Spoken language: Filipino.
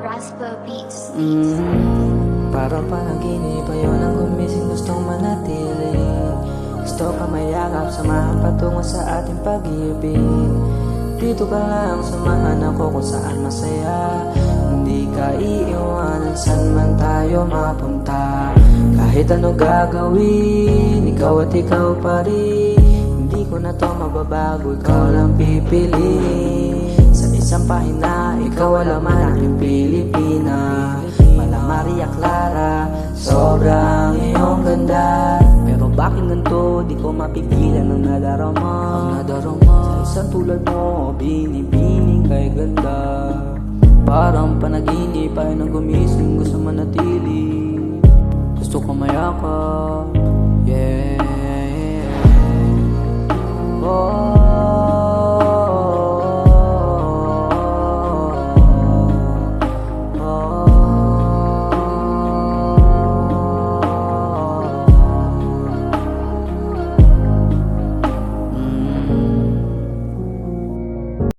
Raspa Beats. Parang panaginip, ayaw nang gumising, gustong manatili. Gusto ka mayakap, samahan patungo sa ating pag-ibig. Dito ka lang, samahan ako kung saan masaya. Hindi ka iiwanan, saan man tayo mapunta. Kahit ano gagawin, ikaw at ikaw pa rin. Hindi ko na to mababago, ikaw lang pipiliin. Sa isang pahina, ikaw ang laman aking Pilipina. Mala Maria Clara, sobrang iyong ganda. Pero bakit ganito, di ko mapigilan ang nadarama. Sa isang tulad mo, binibining kay ganda. Parang panaginip, ayaw nang gumising, gusto manatili. Gusto ko mayakap,